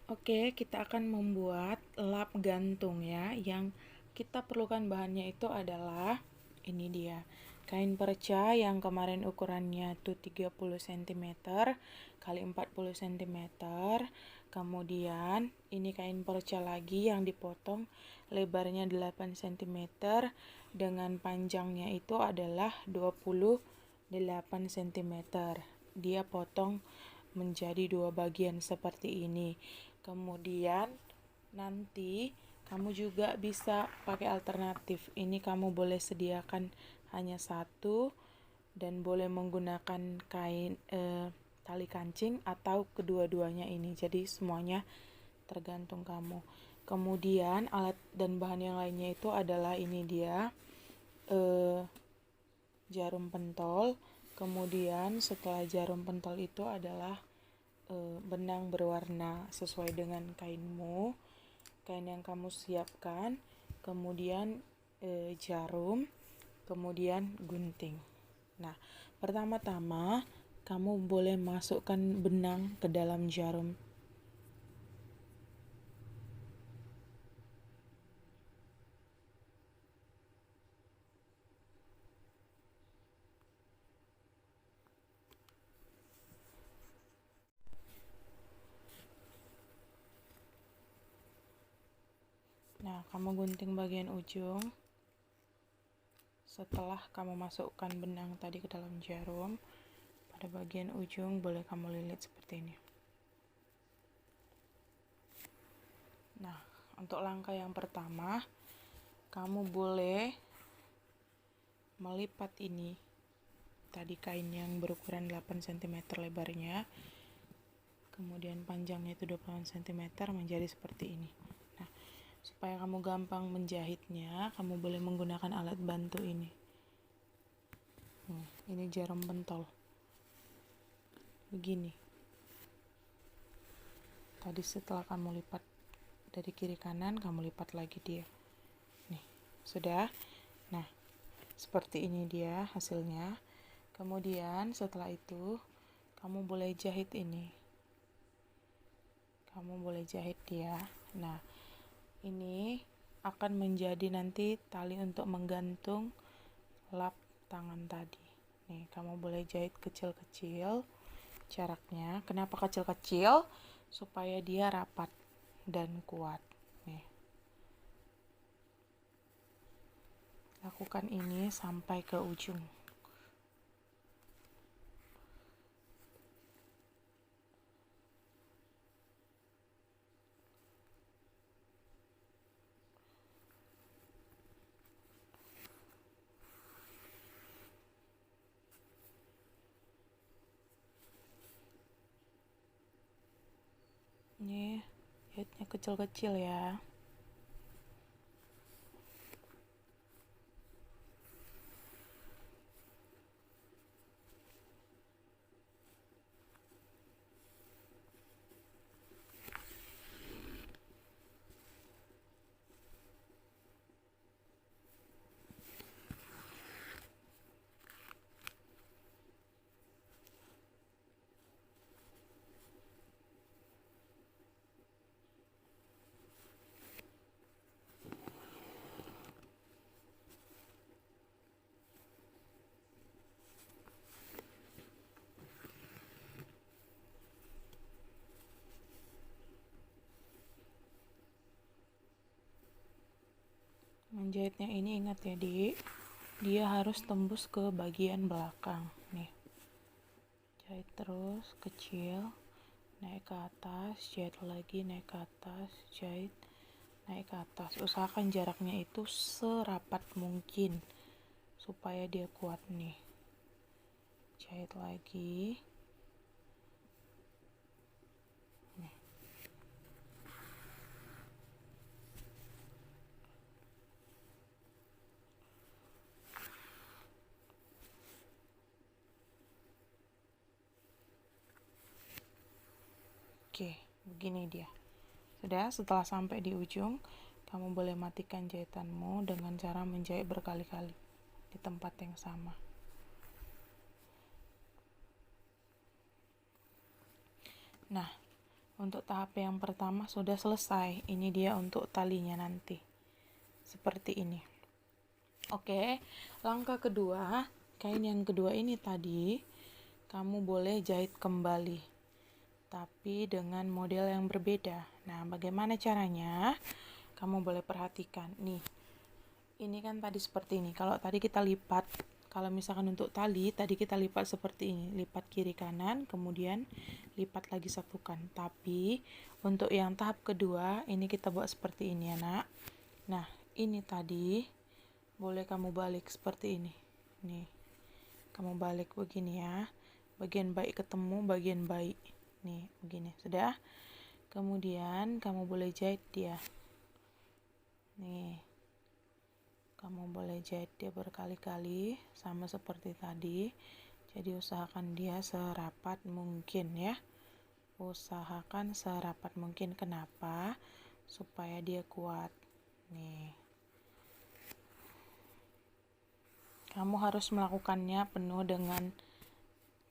Oke, kita akan membuat lap gantung ya. Yang kita perlukan bahannya itu adalah ini dia. Kain perca yang kemarin ukurannya tuh 30 cm kali 40 cm. Kemudian ini kain perca lagi yang dipotong lebarnya 8 cm dengan panjangnya itu adalah 28 cm. Dia potong menjadi dua bagian seperti ini. Kemudian nanti kamu juga bisa pakai alternatif. Ini kamu boleh sediakan hanya satu dan boleh menggunakan kain tali kancing atau kedua-duanya ini. Jadi semuanya tergantung kamu. Kemudian alat dan bahan yang lainnya itu adalah ini dia jarum pentol. Kemudian setelah jarum pentol itu adalah benang berwarna sesuai dengan kainmu, kain yang kamu siapkan, kemudian jarum, kemudian gunting. Nah, pertama-tama kamu boleh masukkan benang ke dalam jarum. Nah, kamu gunting bagian ujung. Setelah kamu masukkan benang tadi ke dalam jarum, pada bagian ujung boleh kamu lilit seperti ini. Nah, untuk langkah yang pertama, kamu boleh melipat ini tadi kain yang berukuran 8 cm lebarnya, kemudian panjangnya itu 28 cm menjadi seperti ini. Nah, supaya kamu gampang menjahitnya, kamu boleh menggunakan alat bantu ini. Ini jarum pentol. Begini. Tadi setelah kamu lipat dari kiri kanan, kamu lipat lagi dia. Nih, sudah. Nah, seperti ini dia hasilnya. Kemudian setelah itu kamu boleh jahit ini. Kamu boleh jahit dia. Nah, ini akan menjadi nanti tali untuk menggantung lap tangan tadi. Nih, kamu boleh jahit kecil-kecil jaraknya. Kenapa kecil-kecil? Supaya dia rapat dan kuat. Nih. Lakukan ini sampai ke ujung. Nih, jahitnya kecil-kecil ya. Menjahitnya ini ingat ya, Dik. Dia harus tembus ke bagian belakang. Nih. Jahit terus kecil, naik ke atas, jahit lagi, naik ke atas, jahit, naik ke atas. Usahakan jaraknya itu serapat mungkin supaya dia kuat nih. Jahit lagi. Nih. Oke, begini dia. Sudah, setelah sampai di ujung, kamu boleh matikan jahitanmu dengan cara menjahit berkali-kali di tempat yang sama. Nah, Untuk tahap yang pertama sudah selesai. Ini dia untuk talinya nanti. Seperti ini. Oke, langkah kedua, kain yang kedua ini tadi, kamu boleh jahit kembali. Tapi dengan model yang berbeda. Nah, bagaimana caranya? Kamu boleh perhatikan. Nih, ini kan tadi seperti ini. Kalau tadi kita lipat, kalau misalkan untuk tali, tadi kita lipat seperti ini. Lipat kiri kanan, kemudian lipat lagi satukan. Tapi untuk yang tahap kedua, ini kita buat seperti ini ya nak. Nah, ini tadi boleh kamu balik seperti ini. Nih, kamu balik begini ya. Bagian baik ketemu, bagian baik. Nih, begini. Sudah? Kemudian kamu boleh jahit dia. Nih, kamu boleh jahit dia berkali-kali sama seperti tadi. Jadi usahakan dia serapat mungkin ya. Usahakan serapat mungkin. Kenapa? Supaya dia kuat. Nih, kamu harus melakukannya penuh dengan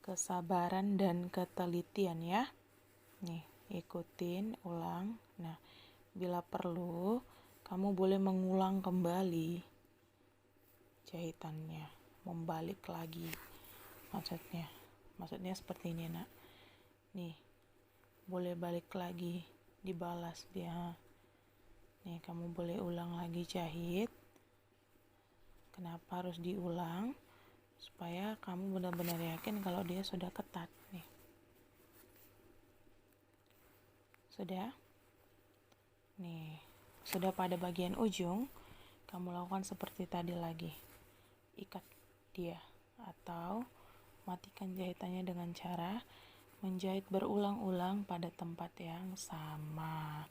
kesabaran dan ketelitian ya. Nih, ikutin, ulang. Nah, bila perlu, kamu boleh mengulang kembali jahitannya, membalik lagi. Maksudnya seperti ini nak. Nih, boleh balik lagi, dibalas dia. Nih, kamu boleh ulang lagi jahit. Kenapa harus diulang? Supaya kamu benar-benar yakin kalau dia sudah ketat. Nih, sudah? Nih, sudah pada bagian ujung, kamu lakukan seperti tadi lagi. Ikat dia atau matikan jahitannya dengan cara menjahit berulang-ulang pada tempat yang sama.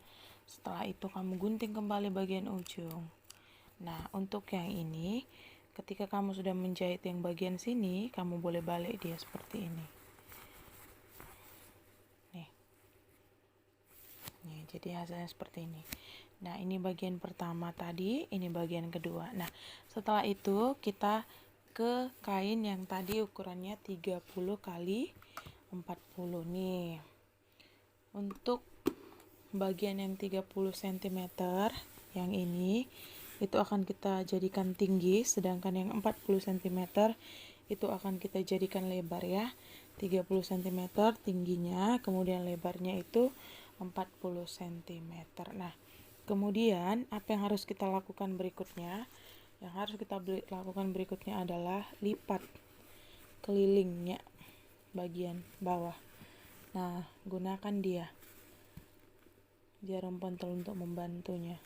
Setelah itu kamu gunting kembali bagian ujung. Nah, untuk yang ini, ketika kamu sudah menjahit yang bagian sini, kamu boleh balik dia seperti ini. Nih, jadi hasilnya seperti ini. Nah, ini bagian pertama tadi, ini bagian kedua. Nah, setelah itu kita ke kain yang tadi ukurannya 30 kali 40 nih. Untuk bagian yang 30 cm yang ini itu akan kita jadikan tinggi, sedangkan yang 40 cm itu akan kita jadikan lebar ya. 30 cm tingginya, kemudian lebarnya itu 40 cm. Nah, kemudian apa yang harus kita lakukan berikutnya? Yang harus kita lakukan berikutnya adalah lipat kelilingnya bagian bawah. Nah, gunakan dia jarum pentul untuk membantunya.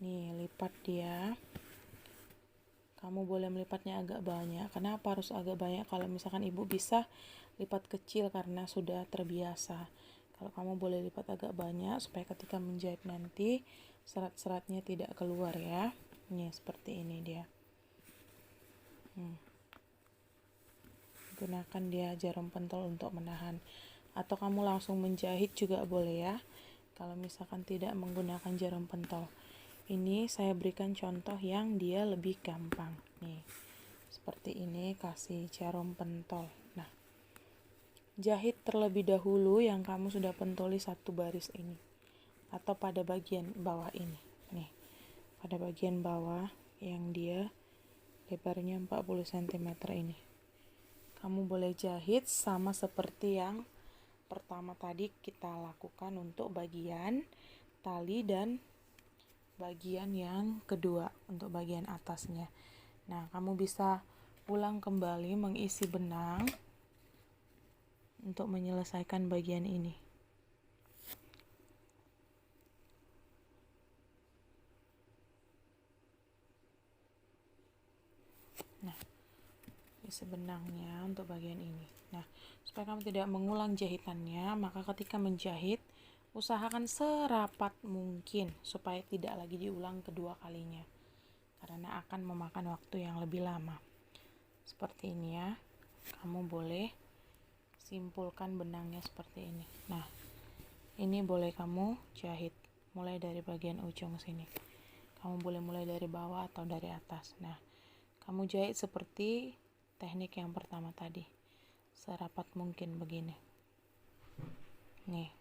Nih, lipat dia. Kamu boleh melipatnya agak banyak. Kenapa harus agak banyak? Kalau misalkan ibu bisa lipat kecil karena sudah terbiasa. Kalau kamu boleh lipat agak banyak supaya ketika menjahit nanti serat-seratnya tidak keluar ya. Nih, seperti ini dia. Gunakan dia jarum pentul untuk menahan. Atau kamu langsung menjahit juga boleh ya. Kalau misalkan tidak menggunakan jarum pentul. Ini saya berikan contoh yang dia lebih gampang. Nih, seperti ini kasih jarum pentol. Nah, jahit terlebih dahulu yang kamu sudah pentoli satu baris ini. Atau pada bagian bawah ini. Nih, pada bagian bawah yang dia lebarnya 40 cm ini. Kamu boleh jahit sama seperti yang pertama tadi kita lakukan untuk bagian tali dan bagian yang kedua untuk bagian atasnya. Nah, kamu bisa ulang kembali mengisi benang untuk menyelesaikan bagian ini. Nah, isi benangnya untuk bagian ini. Nah, supaya kamu tidak mengulang jahitannya, maka ketika menjahit usahakan serapat mungkin supaya tidak lagi diulang kedua kalinya, karena akan memakan waktu yang lebih lama. Seperti ini ya. Kamu boleh simpulkan benangnya seperti ini. Nah, ini boleh kamu jahit mulai dari bagian ujung sini. Kamu boleh mulai dari bawah atau dari atas. Nah, kamu jahit seperti teknik yang pertama tadi. Serapat mungkin begini. Nih.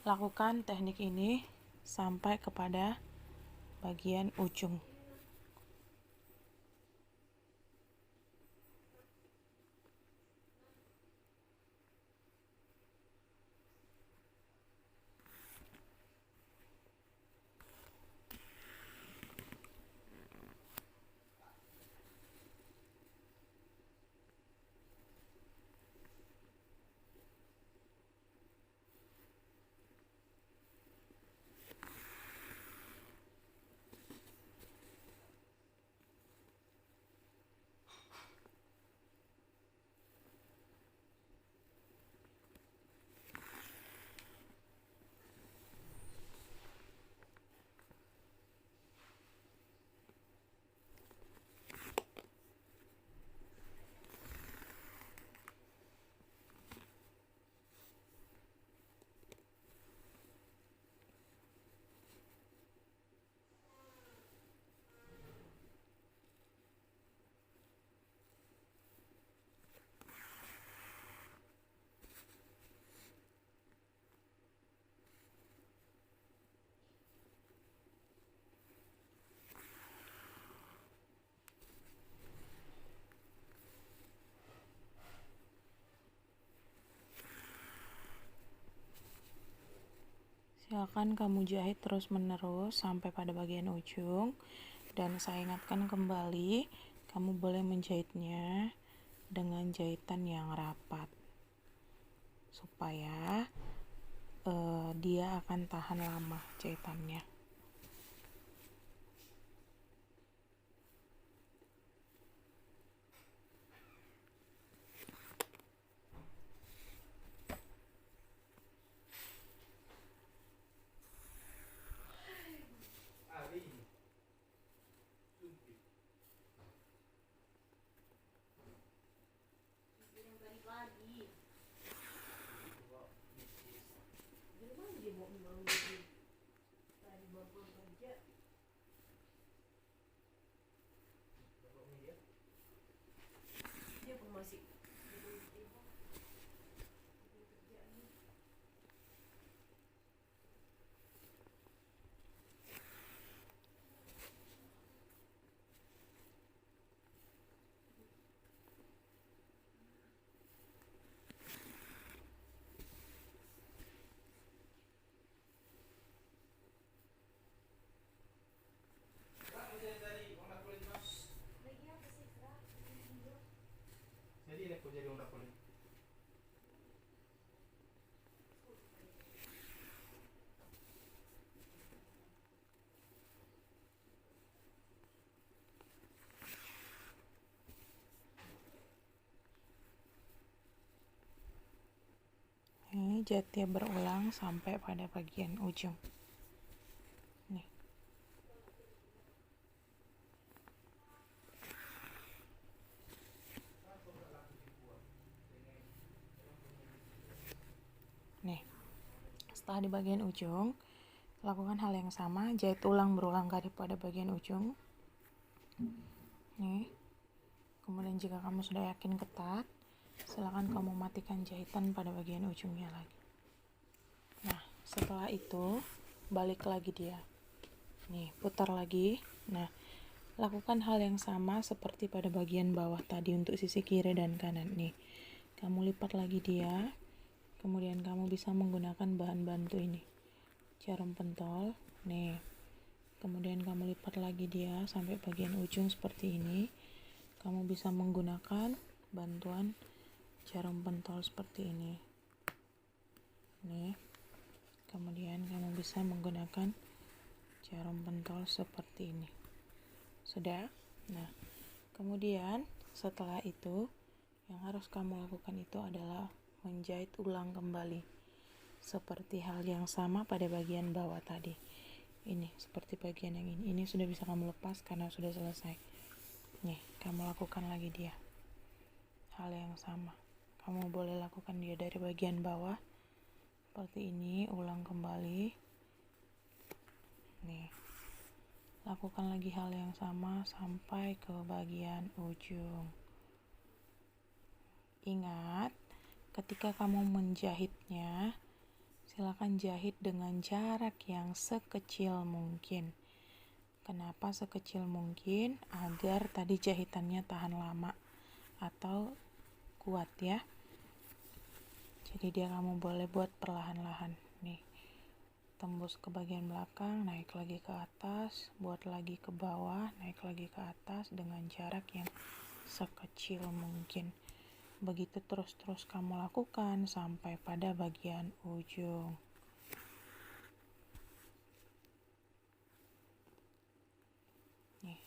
Lakukan teknik ini sampai kepada bagian ujung. Silakan kamu jahit terus menerus sampai pada bagian ujung, dan saya ingatkan kembali, kamu boleh menjahitnya dengan jahitan yang rapat supaya dia akan tahan lama jahitannya. Ini jahitnya berulang sampai pada bagian ujung. Nih. Nih. Setelah di bagian ujung, lakukan hal yang sama, jahit ulang berulang kali pada bagian ujung. Nih. Kemudian jika kamu sudah yakin ketat, silakan kamu matikan jahitan pada bagian ujungnya lagi. Nah, setelah itu balik lagi dia. Nih, putar lagi. Nah, lakukan hal yang sama seperti pada bagian bawah tadi untuk sisi kiri dan kanan nih. Kamu lipat lagi dia. Kemudian kamu bisa menggunakan bahan bantu ini. Jarum pentol. Nih. Kemudian kamu lipat lagi dia sampai bagian ujung seperti ini. Kamu bisa menggunakan bantuan jarum pentol seperti ini. Nih. Kemudian kamu bisa menggunakan jarum pentol seperti ini. Sudah? Nah, kemudian setelah itu yang harus kamu lakukan itu adalah menjahit ulang kembali. Seperti hal yang sama pada bagian bawah tadi. Ini seperti bagian yang ini. Ini sudah bisa kamu lepas karena sudah selesai. Nih, kamu lakukan lagi dia. Hal yang sama. Kamu boleh lakukan dia dari bagian bawah. Seperti ini, ulang kembali. Nih. Lakukan lagi hal yang sama sampai ke bagian ujung. Ingat, ketika kamu menjahitnya, silakan jahit dengan jarak yang sekecil mungkin. Kenapa sekecil mungkin? Agar tadi jahitannya tahan lama atau kuat ya. Jadi kamu boleh buat perlahan-lahan nih. Tembus ke bagian belakang, naik lagi ke atas, buat lagi ke bawah, naik lagi ke atas dengan jarak yang sekecil mungkin. Begitu terus-terus kamu lakukan sampai pada bagian ujung. Nih.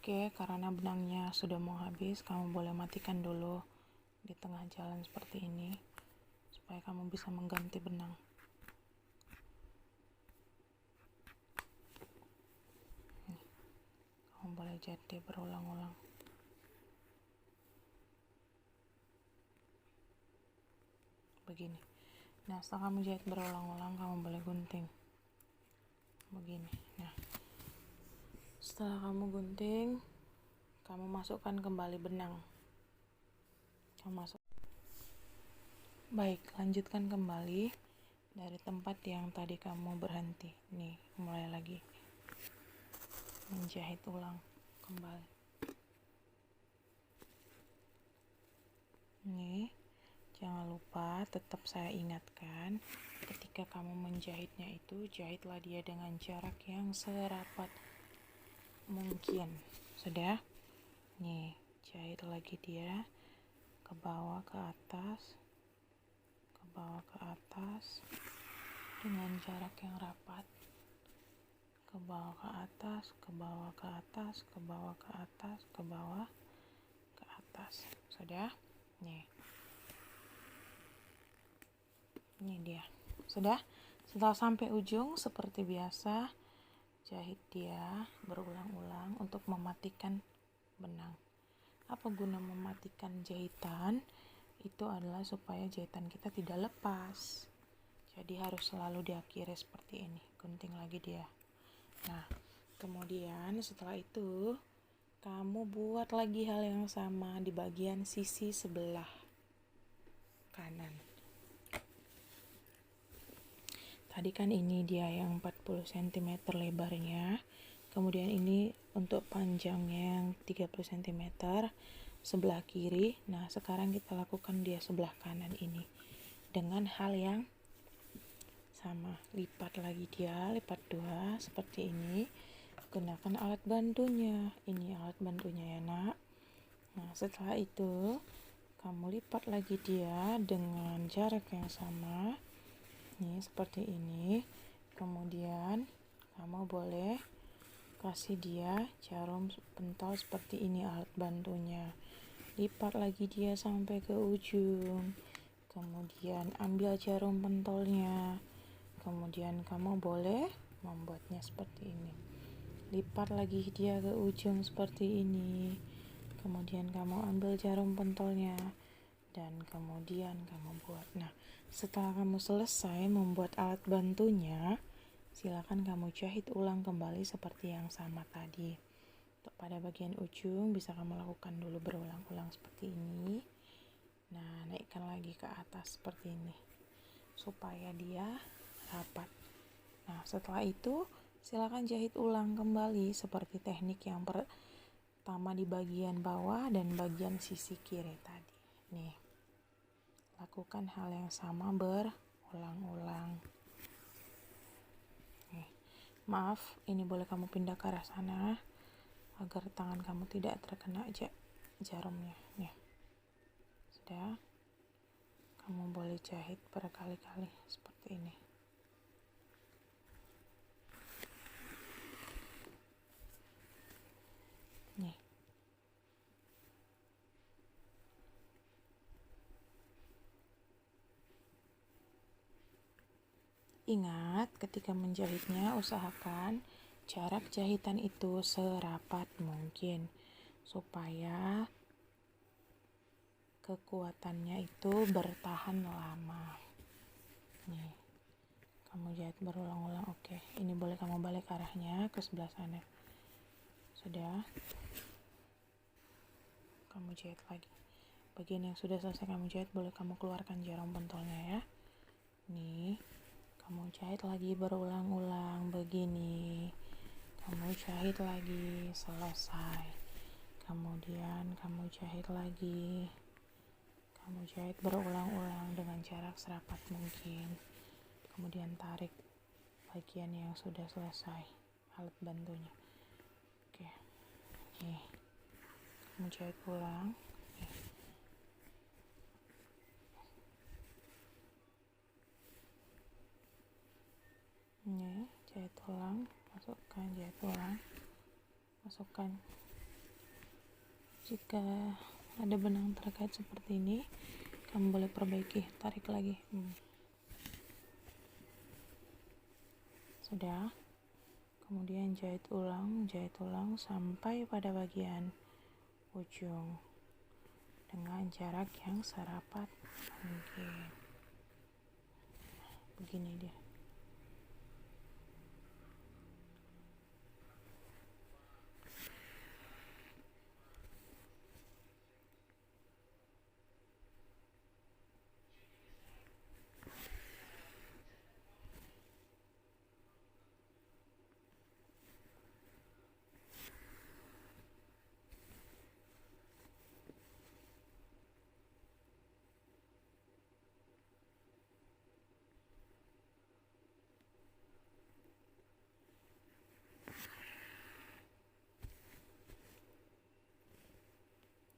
Oke, karena benangnya sudah mau habis, kamu boleh matikan dulu di tengah jalan seperti ini supaya kamu bisa mengganti benang. Nih, kamu boleh jahit berulang-ulang. Begini. Nah, setelah kamu jahit berulang-ulang, kamu boleh gunting. Begini. Nah, setelah kamu gunting, kamu masukkan kembali benang. Baik, lanjutkan kembali dari tempat yang tadi kamu berhenti. Nih, mulai lagi. Menjahit ulang kembali. Nih, jangan lupa tetap saya ingatkan, ketika kamu menjahitnya itu, jahitlah dia dengan jarak yang serapat mungkin. Sudah? Nih, jahit lagi dia ke bawah ke atas, ke bawah ke atas dengan jarak yang rapat. Ke bawah ke atas, ke bawah ke atas, ke bawah ke atas, ke bawah ke atas. Sudah? Nih. Ini dia. Sudah? Setelah sampai ujung seperti biasa, jahit dia berulang-ulang untuk mematikan benang. Apa guna mematikan jahitan? Itu adalah supaya jahitan kita tidak lepas. Jadi harus selalu diakhiri seperti ini. Gunting lagi dia. Nah, kemudian setelah itu kamu buat lagi hal yang sama di bagian sisi sebelah kanan. Tadi kan ini dia yang 40 cm lebarnya. Kemudian ini untuk panjangnya yang 30 cm sebelah kiri. Nah, sekarang kita lakukan dia sebelah kanan ini dengan hal yang sama. Lipat lagi dia, lipat dua seperti ini. Gunakan alat bantunya. Ini alat bantunya ya, Nak. Nah, setelah itu kamu lipat lagi dia dengan jarak yang sama. Nih, seperti ini. Kemudian kamu boleh kasih dia jarum pentol seperti ini alat bantunya. Lipat lagi dia sampai ke ujung. Kemudian ambil jarum pentolnya. Kemudian kamu boleh membuatnya seperti ini. Lipat lagi dia ke ujung seperti ini. Kemudian kamu ambil jarum pentolnya dan kemudian kamu buat. Nah, setelah kamu selesai membuat alat bantunya, silakan kamu jahit ulang kembali seperti yang sama tadi. Untuk pada bagian ujung bisa kamu lakukan dulu berulang-ulang seperti ini. Nah, naikkan lagi ke atas seperti ini supaya dia rapat. Nah, setelah itu silakan jahit ulang kembali seperti teknik yang pertama di bagian bawah dan bagian sisi kiri tadi. Nih, lakukan hal yang sama berulang-ulang. Nih, maaf, ini boleh kamu pindah ke arah sana agar tangan kamu tidak terkena jarumnya. Nih, sudah. Kamu boleh jahit berkali-kali seperti ini. Nih. Ingat, ketika menjahitnya usahakan jarak jahitan itu serapat mungkin supaya kekuatannya itu bertahan lama. Nih, kamu jahit berulang-ulang. Oke, ini boleh kamu balik arahnya ke sebelah sana. Sudah, kamu jahit lagi. Bagian yang sudah selesai kamu jahit boleh kamu keluarkan jarum pentolnya ya. Nih, kamu jahit lagi berulang-ulang begini. Kamu jahit lagi, selesai. Kemudian kamu jahit lagi. Kamu jahit berulang-ulang dengan jarak serapat mungkin. Kemudian tarik bagian yang sudah selesai, alat bantunya. Oke. Nih. Kamu jahit ulang. Nih, jahit ulang, masukkan, jahit ulang, masukkan. Jika ada benang terkait seperti ini, kamu boleh perbaiki, tarik lagi. Sudah. Kemudian jahit ulang sampai pada bagian ujung dengan jarak yang serapat mungkin. Begini dia.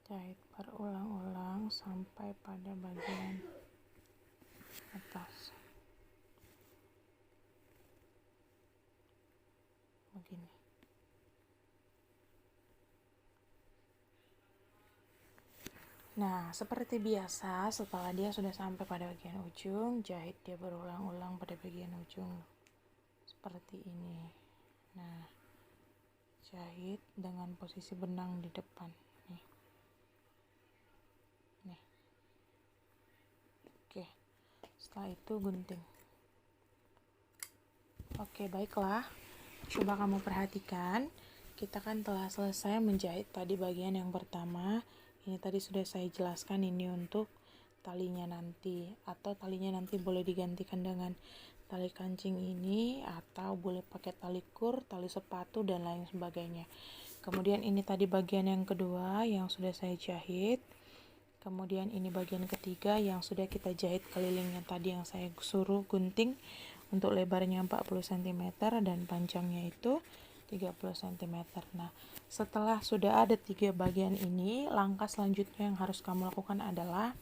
Jahit berulang-ulang sampai pada bagian atas. Begini. Nah, seperti biasa, setelah dia sudah sampai pada bagian ujung, jahit dia berulang-ulang pada bagian ujung. Seperti ini. Nah, jahit dengan posisi benang di depan. Nih. Nih. Oke. Setelah itu gunting. Oke, baiklah. Coba kamu perhatikan. Kita kan telah selesai menjahit tadi bagian yang pertama. Ini tadi sudah saya jelaskan, ini untuk talinya nanti, atau talinya nanti boleh digantikan dengan tali kancing ini, atau boleh pakai tali kur, tali sepatu, dan lain sebagainya. Kemudian ini tadi bagian yang kedua yang sudah saya jahit. Kemudian ini bagian ketiga yang sudah kita jahit kelilingnya tadi yang saya suruh gunting untuk lebarnya 40 cm dan panjangnya itu 30 cm. Nah, setelah sudah ada 3 bagian ini, langkah selanjutnya yang harus kamu lakukan adalah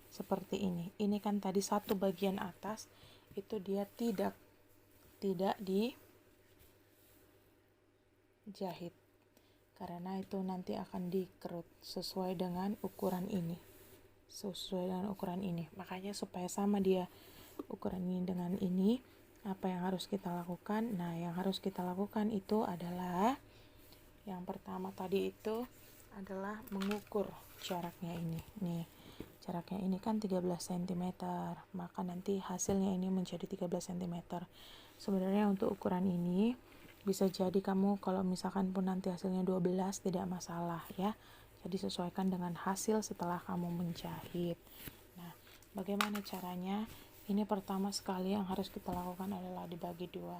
seperti ini. Ini kan tadi satu bagian atas itu dia tidak dijahit. Karena itu nanti akan dikerut sesuai dengan ukuran ini. Makanya supaya sama dia ukuran ini dengan ini, apa yang harus kita lakukan? Nah, yang harus kita lakukan itu adalah yang pertama tadi itu adalah mengukur jaraknya ini. Nih, jaraknya ini kan 13 cm, maka nanti hasilnya ini menjadi 13 cm. Sebenarnya untuk ukuran ini bisa jadi kamu kalau misalkan pun nanti hasilnya 12 tidak masalah ya. Jadi sesuaikan dengan hasil setelah kamu menjahit. Nah, bagaimana caranya? Ini pertama sekali yang harus kita lakukan adalah dibagi dua.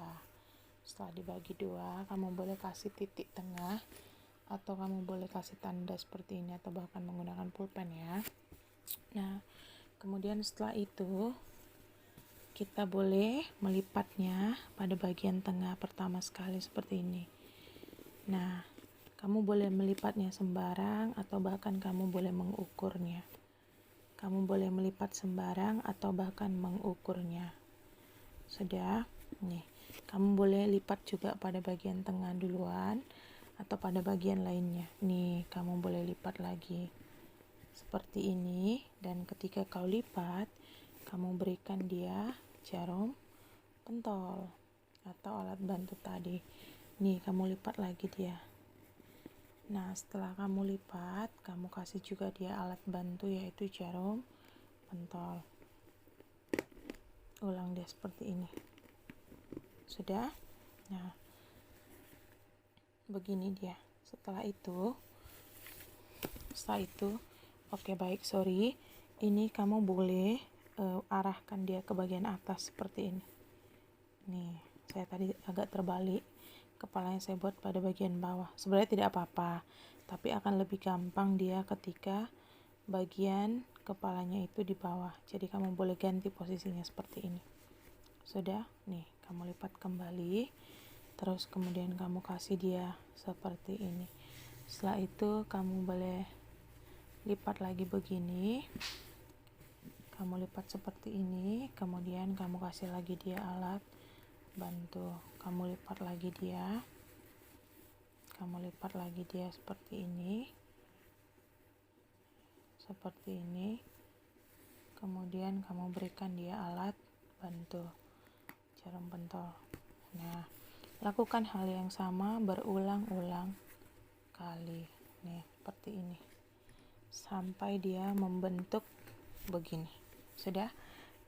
Setelah dibagi dua, kamu boleh kasih titik tengah atau kamu boleh kasih tanda seperti ini atau bahkan menggunakan pulpen ya. Nah, kemudian setelah itu kita boleh melipatnya pada bagian tengah pertama sekali seperti ini. Nah, kamu boleh melipatnya sembarang atau bahkan kamu boleh mengukurnya. kamu boleh melipat sembarang atau bahkan mengukurnya. Sudah, nih, kamu boleh lipat juga pada bagian tengah duluan atau pada bagian lainnya. Nih, kamu boleh lipat lagi seperti ini, dan ketika kau lipat, kamu berikan dia jarum pentol atau alat bantu tadi. Nih, kamu lipat lagi dia. Nah, setelah kamu lipat, kamu kasih juga dia alat bantu, yaitu jarum pentol. Ulang dia seperti ini. Sudah? Nah, begini dia. Setelah itu, oke, baik, sorry. Ini kamu boleh arahkan dia ke bagian atas seperti ini. Nih, saya tadi agak terbalik. Kepalanya saya buat pada bagian bawah. Sebenarnya tidak apa-apa, tapi akan lebih gampang dia ketika bagian kepalanya itu di bawah. Jadi kamu boleh ganti posisinya seperti ini. Sudah? Nih, kamu lipat kembali. Terus kemudian kamu kasih dia seperti ini. Setelah itu kamu boleh lipat lagi begini. Kamu lipat seperti ini, kemudian kamu kasih lagi dia alat bantu. Kamu lipat lagi dia. Kamu lipat lagi dia seperti ini. Seperti ini. Kemudian kamu berikan dia alat bantu, jarum pentol. Nah, lakukan hal yang sama berulang-ulang kali. Nih, seperti ini. Sampai dia membentuk begini. Sudah?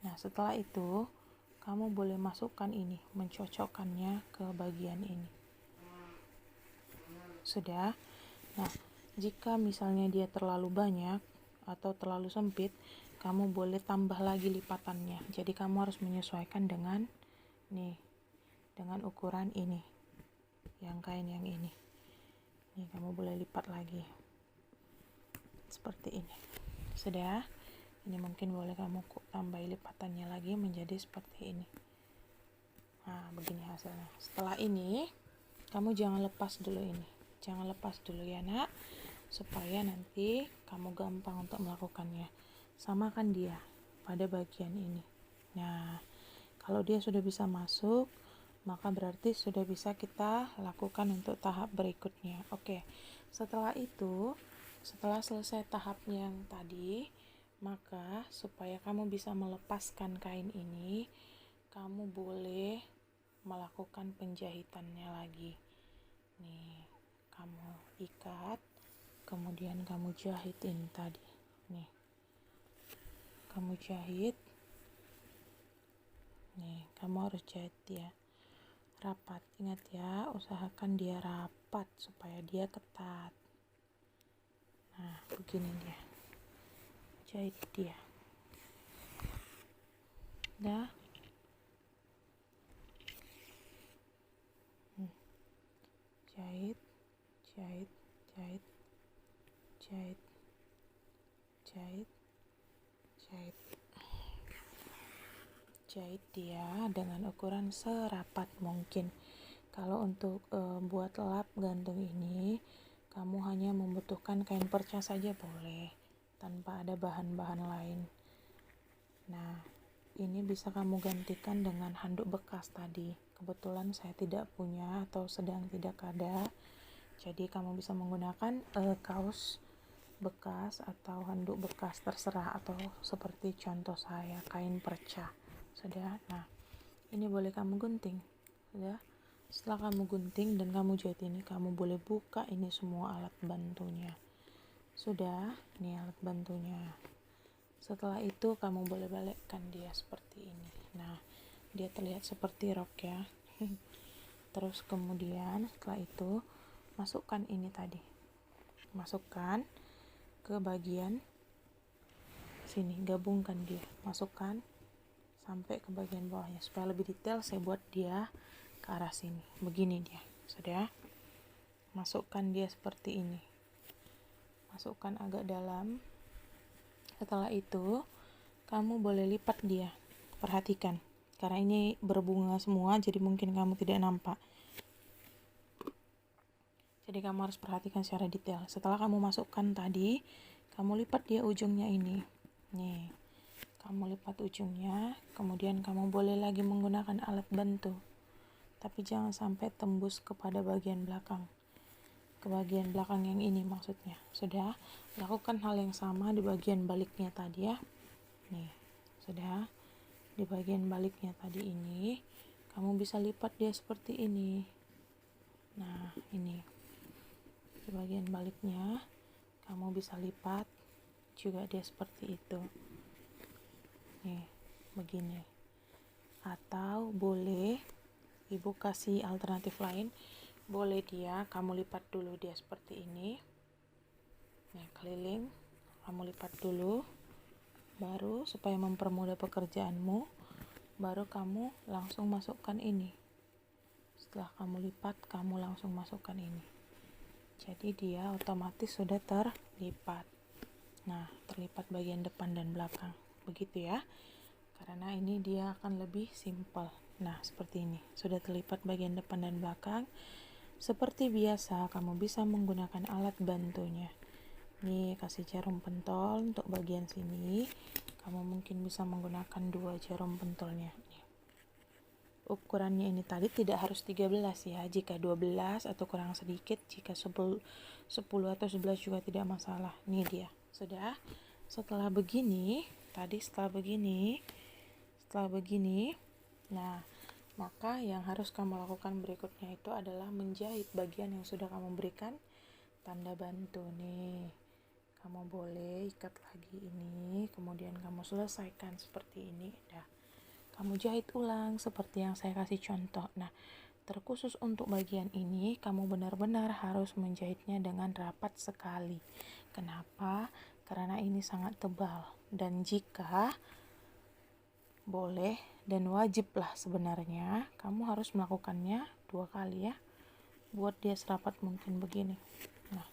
Nah, setelah itu kamu boleh masukkan ini, mencocokkannya ke bagian ini. Sudah? Nah, jika misalnya dia terlalu banyak atau terlalu sempit, kamu boleh tambah lagi lipatannya. Jadi kamu harus menyesuaikan dengan ukuran ini, yang kain yang ini. Nih, kamu boleh lipat lagi seperti ini. Sudah? Ini mungkin boleh kamu tambah lipatannya lagi menjadi seperti ini. Nah, begini hasilnya. Setelah ini, kamu jangan lepas dulu ini. Jangan lepas dulu ya, nak. Supaya nanti kamu gampang untuk melakukannya. Samakan dia pada bagian ini. Nah, kalau dia sudah bisa masuk, maka berarti sudah bisa kita lakukan untuk tahap berikutnya. Oke, setelah itu, setelah selesai tahap yang tadi, maka supaya kamu bisa melepaskan kain ini, kamu boleh melakukan penjahitannya lagi. Nih, kamu ikat, kemudian kamu jahit ini tadi. Nih, kamu jahit. Nih, kamu harus jahit dia rapat. Ingat ya, usahakan dia rapat supaya dia ketat. Nah, begini dia. Jahit dia. Dah. Jahit, jahit, jahit, jahit, jahit, jahit. Jahit dia dengan ukuran serapat mungkin. Kalau untuk buat lap gantung ini, kamu hanya membutuhkan kain perca saja boleh, tanpa ada bahan-bahan lain. Nah, ini bisa kamu gantikan dengan handuk bekas tadi. Kebetulan saya tidak punya atau sedang tidak ada, jadi kamu bisa menggunakan kaos bekas atau handuk bekas, terserah, atau seperti contoh saya, kain perca. Sudah? Nah, ini boleh kamu gunting. Sudah? Setelah kamu gunting dan kamu jahit ini, kamu boleh buka ini semua alat bantunya. Sudah? Ini alat bantunya. Setelah itu kamu boleh balikkan dia seperti ini. Nah, dia terlihat seperti rok ya. Terus kemudian setelah itu masukkan ini tadi. Masukkan ke bagian sini, gabungkan dia. Masukkan sampai ke bagian bawahnya. Supaya lebih detail saya buat dia ke arah sini. Begini dia. Sudah? Masukkan dia seperti ini. Masukkan agak dalam. Setelah itu, kamu boleh lipat dia. Perhatikan, karena ini berbunga semua, jadi mungkin kamu tidak nampak. Jadi kamu harus perhatikan secara detail. Setelah kamu masukkan tadi, kamu lipat dia ujungnya ini. Nih, kamu lipat ujungnya, kemudian kamu boleh lagi menggunakan alat bantu, tapi jangan sampai tembus kepada bagian belakang, ke bagian belakang yang ini maksudnya. Sudah, lakukan hal yang sama di bagian baliknya tadi ya. Nih, sudah, di bagian baliknya tadi ini kamu bisa lipat dia seperti ini. Nah, ini di bagian baliknya kamu bisa lipat juga dia seperti itu. Nih, begini. Atau boleh ibu kasih alternatif lain, boleh dia kamu lipat dulu dia seperti ini. Nah, keliling kamu lipat dulu, baru supaya mempermudah pekerjaanmu, baru kamu langsung masukkan ini. Setelah kamu lipat, kamu langsung masukkan ini. Jadi dia otomatis sudah terlipat. Nah, terlipat bagian depan dan belakang. Begitu ya. Karena ini dia akan lebih simpel. Nah, seperti ini. Sudah terlipat bagian depan dan belakang. Seperti biasa, kamu bisa menggunakan alat bantunya. Nih, kasih jarum pentol untuk bagian sini. Kamu mungkin bisa menggunakan 2 jarum pentolnya. Nih. Ukurannya ini tadi tidak harus 13 ya. Jika 12 atau kurang sedikit, jika 10 atau 11 juga tidak masalah. Nih dia. Sudah. Setelah begini, setelah begini, nah, maka yang harus kamu lakukan berikutnya itu adalah menjahit bagian yang sudah kamu berikan tanda bantu nih. Kamu boleh ikat lagi ini, kemudian kamu selesaikan seperti ini. Dah, kamu jahit ulang seperti yang saya kasih contoh. Nah, terkhusus untuk bagian ini, kamu benar-benar harus menjahitnya dengan rapat sekali. Kenapa? Karena ini sangat tebal. Dan jika boleh dan wajiblah sebenarnya, kamu harus melakukannya 2 kali ya. Buat dia serapat mungkin begini. Nah,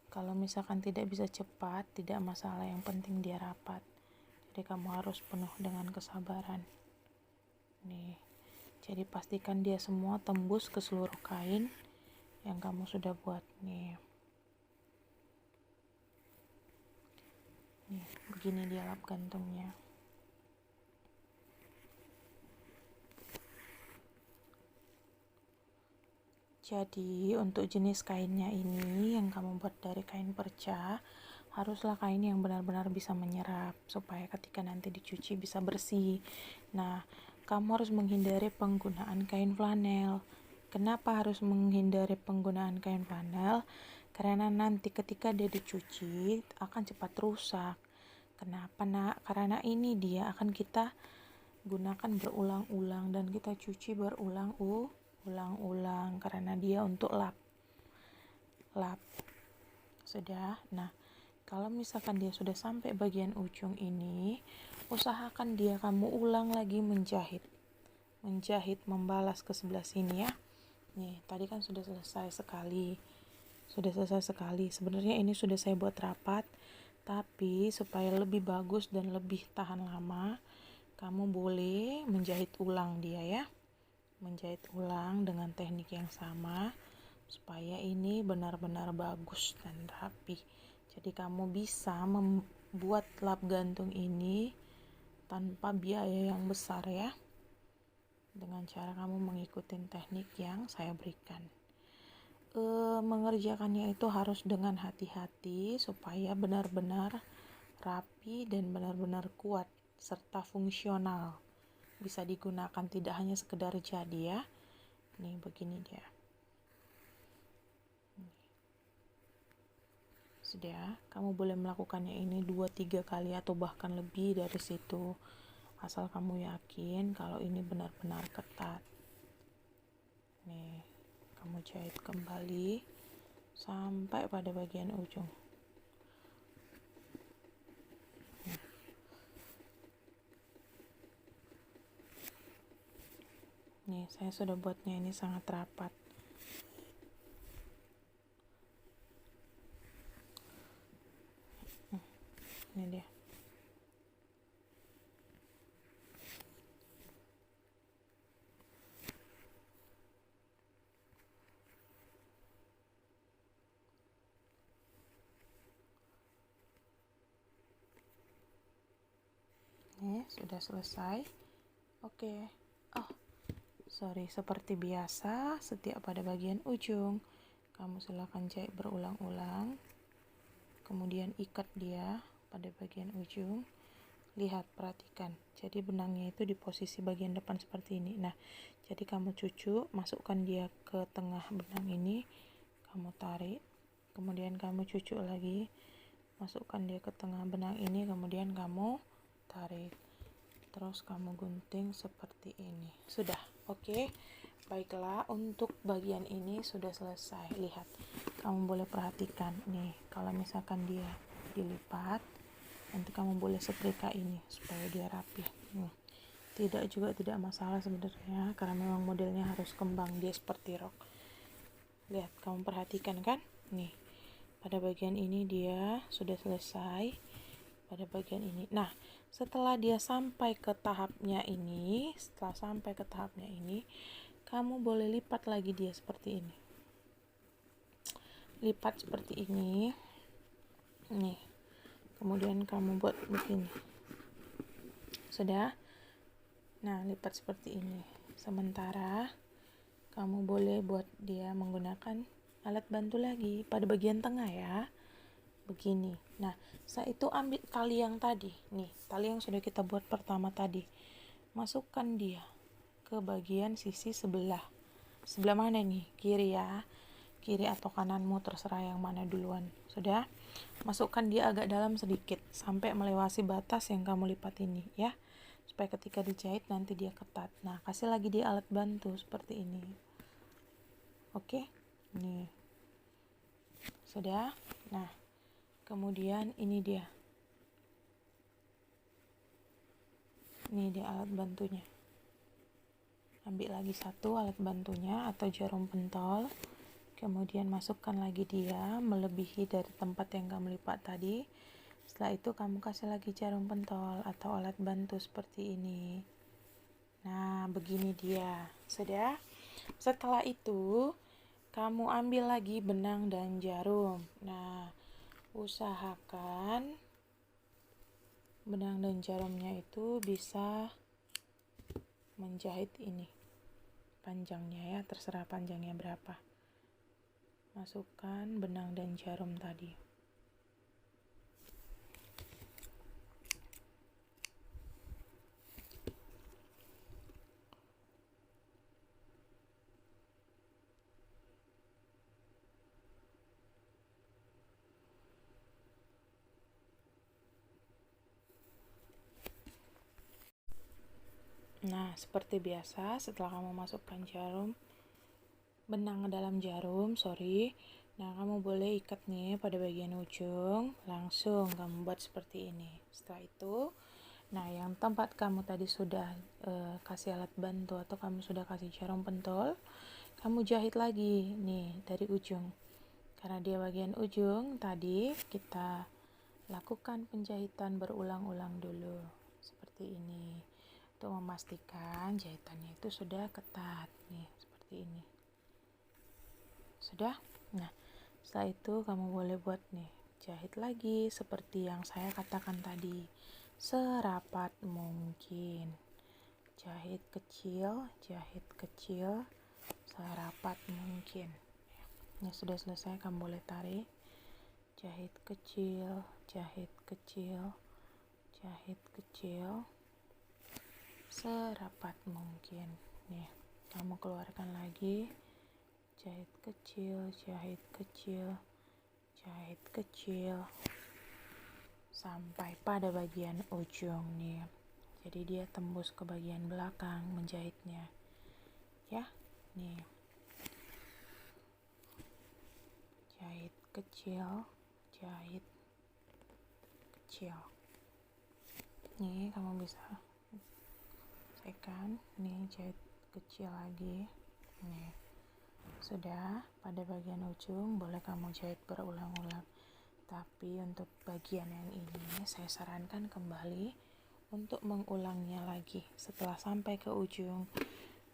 kalau misalkan tidak bisa cepat, tidak masalah, yang penting dia rapat. Jadi kamu harus penuh dengan kesabaran. Nih, jadi pastikan dia semua tembus ke seluruh kain yang kamu sudah buat. Nih, begini dia lap gantungnya. Jadi untuk jenis kainnya ini yang kamu buat dari kain perca, haruslah kain yang benar-benar bisa menyerap supaya ketika nanti dicuci bisa bersih. Nah, kamu harus menghindari penggunaan kain flanel. Kenapa harus menghindari penggunaan kain flanel? Karena nanti ketika dia dicuci akan cepat rusak. Kenapa, Nak? Karena ini dia akan kita gunakan berulang-ulang dan kita cuci berulang-ulang karena dia untuk lap. Sudah. Nah, kalau misalkan dia sudah sampai bagian ujung ini, usahakan dia kamu ulang lagi menjahit, membalas ke sebelah sini ya. Nih, tadi kan sudah selesai sekali. Sebenarnya ini sudah saya buat rapat, tapi supaya lebih bagus dan lebih tahan lama, kamu boleh menjahit ulang dia ya. Menjahit ulang dengan teknik yang sama supaya ini benar-benar bagus dan rapi. Jadi kamu bisa membuat lap gantung ini tanpa biaya yang besar ya, dengan cara kamu mengikuti teknik yang saya berikan. Mengerjakannya itu harus dengan hati-hati supaya benar-benar rapi dan benar-benar kuat serta fungsional, bisa digunakan, tidak hanya sekedar jadi ya. Nih, begini dia. Sudah, kamu boleh melakukannya ini 2-3 kali atau bahkan lebih dari situ, asal kamu yakin kalau ini benar-benar ketat. Nih, kamu jahit kembali sampai pada bagian ujung. Nih, saya sudah buatnya ini sangat rapat. Ini dia. sudah selesai. Oke. Oh, sorry, seperti biasa setiap pada bagian ujung kamu silakan jahit berulang-ulang, kemudian ikat dia pada bagian ujung. Lihat, perhatikan, jadi benangnya itu di posisi bagian depan seperti ini. Nah, jadi kamu cucuk, masukkan dia ke tengah benang ini, kamu tarik, kemudian kamu cucuk lagi, masukkan dia ke tengah benang ini, kemudian kamu tarik, terus kamu gunting seperti ini. Sudah, oke. Baiklah, untuk bagian ini sudah selesai. Lihat, kamu boleh perhatikan nih, kalau misalkan dia dilipat, nanti kamu boleh setrika ini supaya dia rapi. Tidak masalah sebenarnya, karena memang modelnya harus kembang, dia seperti rok. Lihat, kamu perhatikan kan, nih pada bagian ini dia sudah selesai pada bagian ini. Nah, setelah sampai ke tahapnya ini, kamu boleh lipat lagi dia seperti ini. Lipat seperti ini. Nih. Kemudian kamu buat begini. Sudah? Nah, lipat seperti ini. Sementara kamu boleh buat dia menggunakan alat bantu lagi pada bagian tengah ya. Begini. Nah, setelah itu ambil tali yang tadi. Nih, tali yang sudah kita buat pertama tadi. Masukkan dia ke bagian sisi sebelah. Sebelah mana nih? Kiri ya. Kiri atau kananmu, terserah yang mana duluan. Sudah? Masukkan dia agak dalam sedikit sampai melewati batas yang kamu lipat ini ya, supaya ketika dijahit nanti dia ketat. Nah, kasih lagi dia alat bantu seperti ini. Oke, nih sudah. Nah, kemudian ini dia alat bantunya. Ambil lagi satu alat bantunya atau jarum pentol, kemudian masukkan lagi dia melebihi dari tempat yang kamu lipat tadi. Setelah itu kamu kasih lagi jarum pentol atau alat bantu seperti ini. Nah, begini dia. Sudah? Setelah itu kamu ambil lagi benang dan jarum. Nah, usahakan benang dan jarumnya itu bisa menjahit ini panjangnya ya, terserah panjangnya berapa. Masukkan benang dan jarum tadi. Nah, seperti biasa, setelah kamu masukkan benang ke dalam jarum, nah kamu boleh ikat nih pada bagian ujung, langsung kamu buat seperti ini. Setelah itu, nah yang tempat kamu tadi sudah kasih alat bantu atau kamu sudah kasih jarum pentol, kamu jahit lagi nih dari ujung. Karena dia bagian ujung, tadi kita lakukan penjahitan berulang-ulang dulu, seperti ini. Untuk memastikan jahitannya itu sudah ketat nih, seperti ini. Sudah? Nah, setelah itu kamu boleh buat nih, jahit lagi seperti yang saya katakan tadi, serapat mungkin. Jahit kecil, serapat mungkin. Nah, sudah selesai, kamu boleh tarik. Jahit kecil, serapat mungkin. Nih, kamu keluarkan lagi. Jahit kecil sampai pada bagian ujung nih. Jadi dia tembus ke bagian belakang menjahitnya. Ya, nih. Jahit kecil. Nih, kamu bisa tekan, nih jahit kecil lagi. Nih. Sudah, pada bagian ujung boleh kamu jahit berulang-ulang. Tapi untuk bagian yang ini saya sarankan kembali untuk mengulangnya lagi. Setelah sampai ke ujung,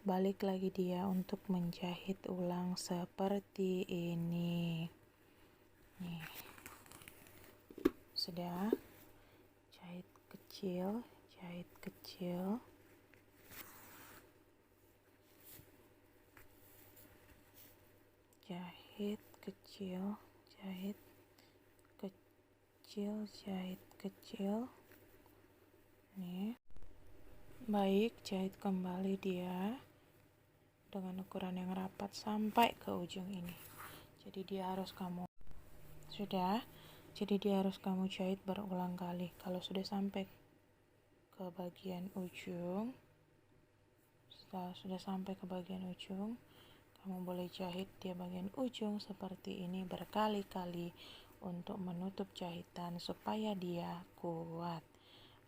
balik lagi dia untuk menjahit ulang seperti ini. Nih. Sudah, jahit kecil, jahit kecil, jahit kecil, jahit kecil, jahit kecil. Nih. Baik, jahit kembali dia dengan ukuran yang rapat sampai ke ujung ini. Jadi dia harus kamu jahit berulang kali. Kalau sudah sampai ke bagian ujung, setelah sudah sampai ke bagian ujung, kamu boleh jahit di bagian ujung seperti ini berkali-kali untuk menutup jahitan supaya dia kuat.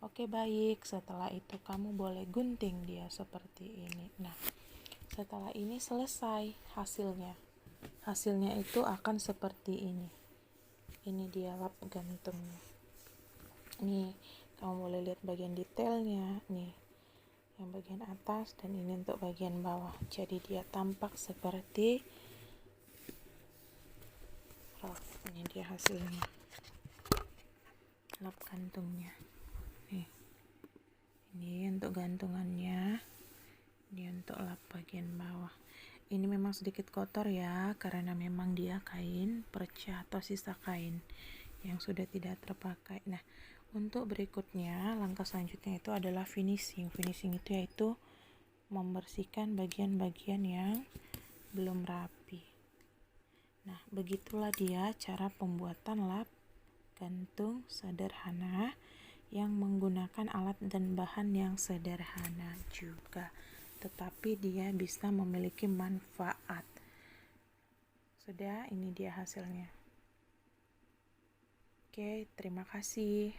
Oke, baik. Setelah itu kamu boleh gunting dia seperti ini. Nah, setelah ini selesai hasilnya. Hasilnya itu akan seperti ini. Ini dia lap gantungnya. Nih, kamu boleh lihat bagian detailnya. Nih, yang bagian atas dan ini untuk bagian bawah. Jadi dia tampak seperti rok. Ini dia hasilnya. Lap gantungnya. Nih. Ini untuk gantungannya. Ini untuk lap bagian bawah. Ini memang sedikit kotor ya, karena memang dia kain perca atau sisa kain yang sudah tidak terpakai. Nah, untuk berikutnya, langkah selanjutnya itu adalah finishing. Finishing itu yaitu membersihkan bagian-bagian yang belum rapi. Nah, begitulah dia cara pembuatan lap gantung sederhana yang menggunakan alat dan bahan yang sederhana juga, tetapi dia bisa memiliki manfaat. Sudah, ini dia hasilnya. Oke, terima kasih.